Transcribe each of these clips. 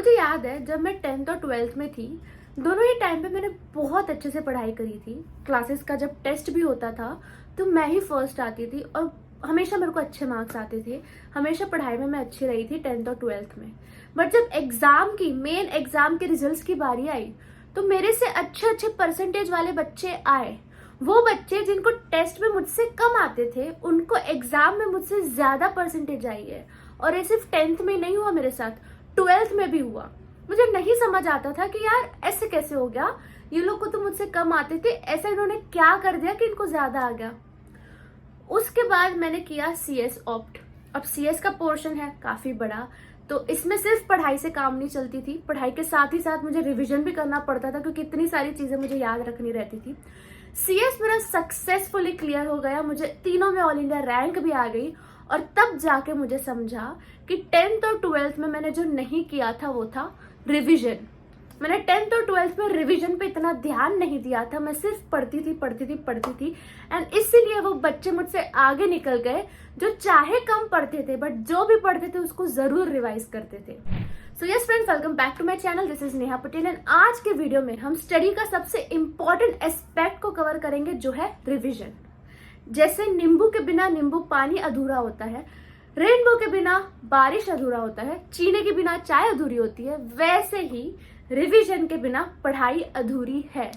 मुझे याद है जब मैं 10th और 12th में थी, दोनों ही टाइम पे मैंने बहुत अच्छे से पढ़ाई करी थी। क्लासेस का जब टेस्ट भी होता था तो मैं ही फर्स्ट आती थी और हमेशा मेरे को अच्छे मार्क्स आते थे। हमेशा पढ़ाई में मैं अच्छी रही थी 10th और 12th में। बट जब मेन एग्जाम के रिजल्ट्स की बारी आई तो मेरे से अच्छे अच्छे परसेंटेज वाले बच्चे आए। वो बच्चे जिनको टेस्ट में मुझसे कम आते थे उनको एग्जाम में मुझसे ज्यादा परसेंटेज आई है। और ये सिर्फ 10th में नहीं हुआ, मेरे साथ 12th में भी हुआ। मुझे नहीं समझ आता था कि यार ऐसे कैसे हो गया, ये लोग को तो मुझसे कम आते थे, ऐसा इन्होंने क्या कर दिया कि इनको ज्यादा आ गया। उसके बाद मैंने किया CS ऑप्ट। अब CS का पोर्शन है काफी बड़ा, तो इसमें सिर्फ पढ़ाई से काम नहीं चलती थी, पढ़ाई के साथ ही साथ मुझे रिवीजन भी करना पड़ता था क्योंकि इतनी सारी चीजें मुझे याद रखनी रहती थी। CS मेरा सक्सेसफुली क्लियर हो गया, मुझे तीनों में ऑल इंडिया रैंक भी आ गई। और तब जाके मुझे समझा कि 10th और 12th में मैंने जो नहीं किया था वो था रिवीजन। मैंने 10th और 12th में रिवीजन पे इतना ध्यान नहीं दिया था, मैं सिर्फ पढ़ती थी एंड इसीलिए वो बच्चे मुझसे आगे निकल गए जो चाहे कम पढ़ते थे बट जो भी पढ़ते थे उसको जरूर रिवाइज करते थे। So yes friends, welcome back to my channel. This is Neha Patel and आज के वीडियो में हम स्टडी का सबसे इंपॉर्टेंट एस्पेक्ट को कवर करेंगे जो है रिविजन। जैसे नींबू के बिना नींबू पानी अधूरा होता है, रेनबो के बिना बारिश अधूरा होता है, चीनी के बिना चाय अधूरी होती है, वैसे ही रिवीजन के बिना पढ़ाई अधूरी है।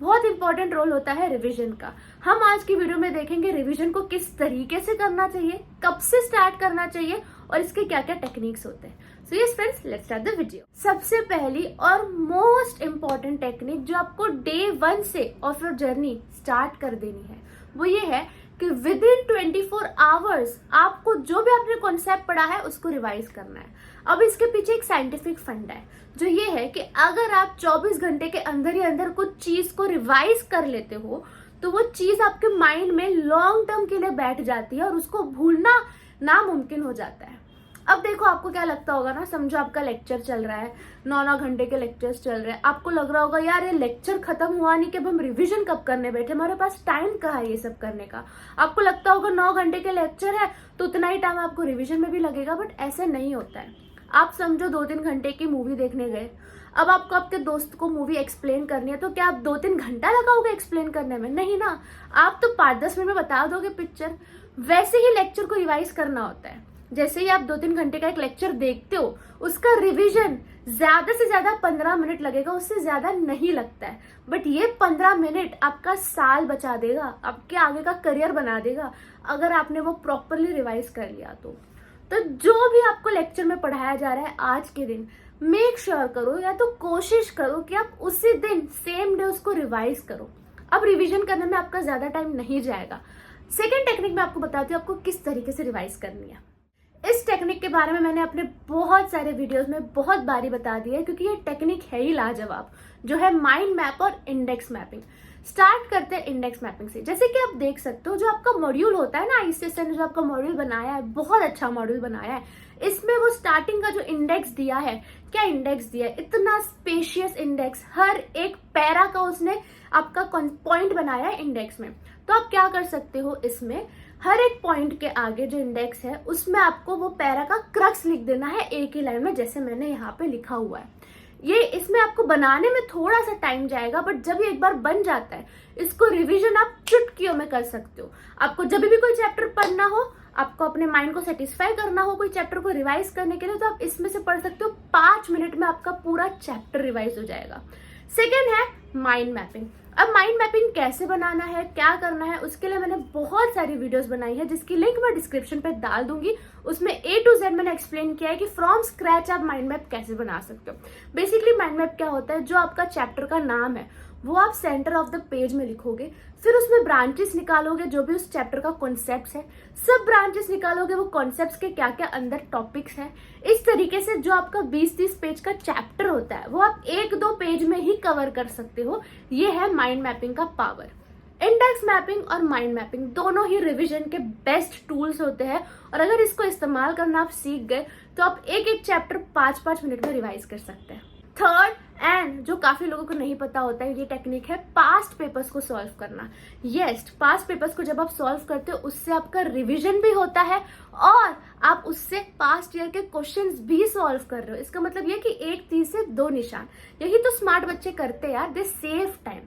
बहुत इंपॉर्टेंट रोल होता है रिवीजन का। हम आज की वीडियो में देखेंगे रिवीजन को किस तरीके से करना चाहिए, कब से स्टार्ट करना चाहिए और इसके क्या क्या टेक्निक्स होते हैं। सो yes friends, let's start the video. सबसे पहली और मोस्ट इंपॉर्टेंट टेक्निक जो आपको डे 1 से ऑफ योर जर्नी स्टार्ट कर देनी है वो ये है कि विद इन 24 आवर्स आपको जो भी आपने कॉन्सेप्ट पढ़ा है उसको रिवाइज करना है। अब इसके पीछे एक साइंटिफिक फंडा है जो ये है कि अगर आप 24 घंटे के अंदर ही अंदर कुछ चीज को रिवाइज कर लेते हो तो वो चीज आपके माइंड में लॉन्ग टर्म के लिए बैठ जाती है और उसको भूलना नामुमकिन हो जाता है। अब देखो, आपको क्या लगता होगा ना, समझो आपका लेक्चर चल रहा है, 9 घंटे के लेक्चर्स चल रहे हैं, आपको लग रहा होगा यार ये लेक्चर खत्म हुआ नहीं कि अब हम रिवीजन कब करने बैठे, हमारे पास टाइम कहाँ है ये सब करने का। आपको लगता होगा 9 घंटे के लेक्चर है तो उतना ही टाइम आपको रिवीजन में भी लगेगा, बट ऐसे नहीं होता है। आप समझो 2-3 घंटे की मूवी देखने गए, अब आपको आपके दोस्त को मूवी एक्सप्लेन करनी है तो क्या आप 2-3 घंटा लगाओगे एक्सप्लेन करने में? नहीं ना, आप तो 5-10 मिनट में बता दोगे पिक्चर। वैसे ही लेक्चर को रिवाइज करना होता है। जैसे ही आप 2-3 घंटे का एक लेक्चर देखते हो, उसका रिवीजन ज्यादा से ज्यादा 15 मिनट लगेगा, उससे ज्यादा नहीं लगता है। बट ये 15 मिनट आपका साल बचा देगा, आपके आगे का करियर बना देगा अगर आपने वो प्रॉपरली रिवाइज कर लिया तो जो भी आपको लेक्चर में पढ़ाया जा रहा है आज के दिन, मेक श्योर करो या तो कोशिश करो कि आप उसी दिन सेम डे उसको रिवाइज करो। अब रिवीजन करने में आपका ज्यादा टाइम नहीं जाएगा। सेकेंड टेक्निक मैं आपको बताती हूँ आपको किस तरीके से रिवाइज करनी है। इस टेक्निक के बारे में मैंने अपने बहुत सारे वीडियोस में बहुत बारी बता दी है क्योंकि ये टेक्निक है ही लाजवाब, जो है माइंड मैप और इंडेक्स मैपिंग। स्टार्ट करते हैं इंडेक्स मैपिंग से। जैसे कि आप देख सकते हो जो आपका मॉड्यूल होता है ना, ICSE ने जो आपका मॉड्यूल बनाया है, बहुत अच्छा मॉड्यूल बनाया है। इसमें वो स्टार्टिंग का जो इंडेक्स दिया है, क्या इंडेक्स दिया है, इतना स्पेशियस इंडेक्स, हर एक पैरा का उसने आपका पॉइंट बनाया है इंडेक्स में। तो आप क्या कर सकते हो, इसमें हर एक पॉइंट के आगे जो इंडेक्स है उसमें आपको वो पैरा का क्रक्स लिख देना है एक ही लाइन में, जैसे मैंने यहाँ पे लिखा हुआ है। ये इसमें आपको बनाने में थोड़ा सा टाइम जाएगा, बट जब ये एक बार बन जाता है इसको रिवीजन आप चुटकियों में कर सकते हो। आपको जब भी कोई चैप्टर पढ़ना हो, आपको अपने माइंड को सेटिस्फाई करना हो कोई चैप्टर को रिवाइज करने के लिए, तो आप इसमें से पढ़ सकते हो। 5 मिनट में आपका पूरा चैप्टर रिवाइज हो जाएगा। सेकेंड है माइंड मैपिंग। अब माइंड मैपिंग कैसे बनाना है, क्या करना है, उसके लिए मैंने बहुत सारी वीडियोस बनाई है जिसकी लिंक मैं डिस्क्रिप्शन पे डाल दूंगी। उसमें A to Z मैंने एक्सप्लेन किया है कि फ्रॉम स्क्रैच आप माइंड मैप कैसे बना सकते हो। बेसिकली माइंड मैप क्या होता है, जो आपका चैप्टर का नाम है वो आप सेंटर ऑफ द पेज में लिखोगे, फिर उसमें ब्रांचेस निकालोगे जो भी उस चैप्टर का कॉन्सेप्ट है, सब ब्रांचेस निकालोगे वो कॉन्सेप्ट्स के क्या क्या अंदर टॉपिक्स हैं। इस तरीके से जो आपका 20-30 पेज का चैप्टर होता है वो आप 1-2 पेज में ही कवर कर सकते हो। ये है माइंड मैपिंग का पावर। इंडेक्स मैपिंग और माइंड मैपिंग दोनों ही रिवीजन के बेस्ट टूल्स होते हैं और अगर इसको इस्तेमाल करना आप सीख गए तो आप एक एक चैप्टर 5-5 मिनट में रिवाइज कर सकते हैं। थर्ड एंड जो काफी लोगों को नहीं पता होता है, ये टेक्निक है पास्ट पेपर्स को सॉल्व करना। यस, पास्ट पेपर्स को जब आप सॉल्व करते हो उससे आपका रिवीजन भी होता है और आप उससे पास्ट ईयर के क्वेश्चंस भी सॉल्व कर रहे हो। इसका मतलब ये कि एक तीर से दो निशान। यही तो स्मार्ट बच्चे करते हैं यार, दे सेव टाइम।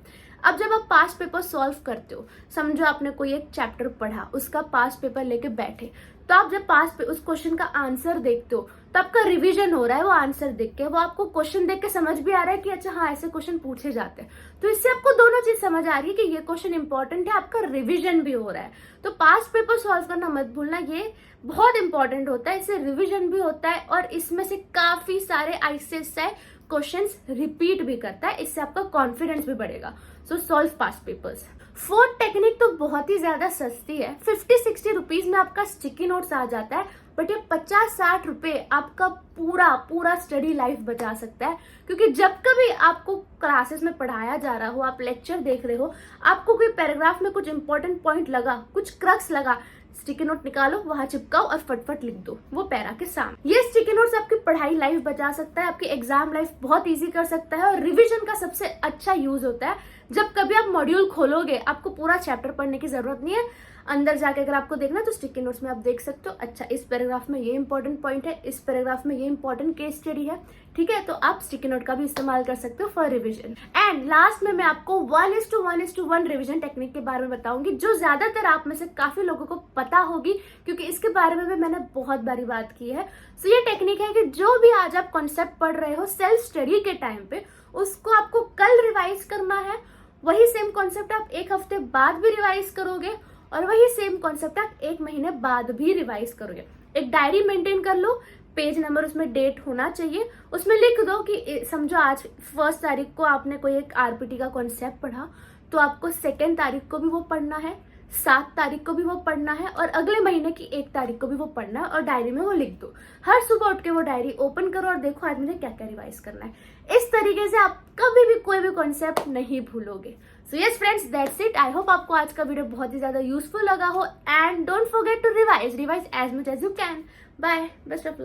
अब जब आप पास्ट पेपर सॉल्व करते हो, समझो आपने कोई एक चैप्टर पढ़ा, उसका पास्ट पेपर लेके बैठे, तो आप जब पास्ट उस क्वेश्चन का आंसर देखते हो तो आपका रिवीजन हो रहा है वो आंसर देख के, वो आपको क्वेश्चन देख के समझ भी आ रहा है कि अच्छा हाँ ऐसे क्वेश्चन पूछे जाते हैं। तो इससे आपको दोनों चीज समझ आ रही है कि ये क्वेश्चन इंपॉर्टेंट है, आपका रिवीजन भी हो रहा है। तो पास्ट पेपर सॉल्व करना मत भूलना, ये बहुत इंपॉर्टेंट होता है, इससे रिविजन भी होता है और इसमें से काफी सारे ICSI क्वेश्चंस रिपीट भी करता है, इससे आपका कॉन्फिडेंस भी बढ़ेगा। सो solve past papers. Fourth technique तो बहुत ही ज्यादा सस्ती है, 50-60 रुपीज में आपका स्टिकी नोट्स आ जाता है, बट ये 50-60 रुपए आपका पूरा स्टडी लाइफ बचा सकता है। क्योंकि जब कभी आपको क्लासेस में पढ़ाया जा रहा हो, आप लेक्चर देख रहे हो, आपको कोई पैराग्राफ में कुछ इंपॉर्टेंट पॉइंट लगा, कुछ क्रक्स लगा, स्टिकी नोट निकालो, वहां चिपकाओ और फटफट लिख दो वो पैरा के सामने। ये स्टिकी नोट्स आपकी पढ़ाई लाइफ बचा सकता है, आपकी एग्जाम लाइफ बहुत इजी कर सकता है और रिवीजन का सबसे अच्छा यूज होता है। जब कभी आप मॉड्यूल खोलोगे, आपको पूरा चैप्टर पढ़ने की जरूरत नहीं है, अंदर जाके अगर आपको देखना है तो स्टिकी नोट्स में आप देख सकते हो, अच्छा इस पैराग्राफ में ये इंपॉर्टेंट पॉइंट है, इस पैराग्राफ में ये इंपॉर्टेंट केस स्टडी है, ठीक है। तो आप स्टिकी नोट का भी इस्तेमाल कर सकते हो फॉर रिवीजन। एंड लास्ट में मैं आपको 1:1:1 रिवीजन टेक्निक के बारे में बताऊंगी, जो ज्यादातर आप में से काफी लोगों को पता होगी क्योंकि इसके बारे में भी मैंने बहुत बारी बात की है। सो ये टेक्निक है कि जो भी आज आप कॉन्सेप्ट पढ़ रहे हो सेल्फ स्टडी के टाइम पे, उसको आपको कल रिवाइज करना है। वही सेम कॉन्सेप्ट आप एक हफ्ते बाद भी रिवाइज करोगे और वही सेम कॉन्सेप्ट आप एक महीने बाद भी रिवाइज करोगे। एक डायरी मेंटेन कर लो, पेज नंबर उसमें डेट होना चाहिए, उसमें लिख दो कि समझो आज 1 तारीख को आपने कोई एक RPT का कॉन्सेप्ट पढ़ा, तो आपको 2 तारीख को भी वो पढ़ना है, 7 तारीख को भी वो पढ़ना है और अगले महीने की 1 तारीख को भी वो पढ़ना है और डायरी में वो लिख दो। हर सुबह उठ के वो डायरी ओपन करो और देखो आज मुझे क्या क्या रिवाइज करना है। इस तरीके से आप कभी भी कोई भी कॉन्सेप्ट नहीं भूलोगे। So yes friends, that's it. I hope आपको आज का वीडियो बहुत ही ज्यादा यूजफुल लगा हो and don't forget to revise as much as you can. Bye, best of luck.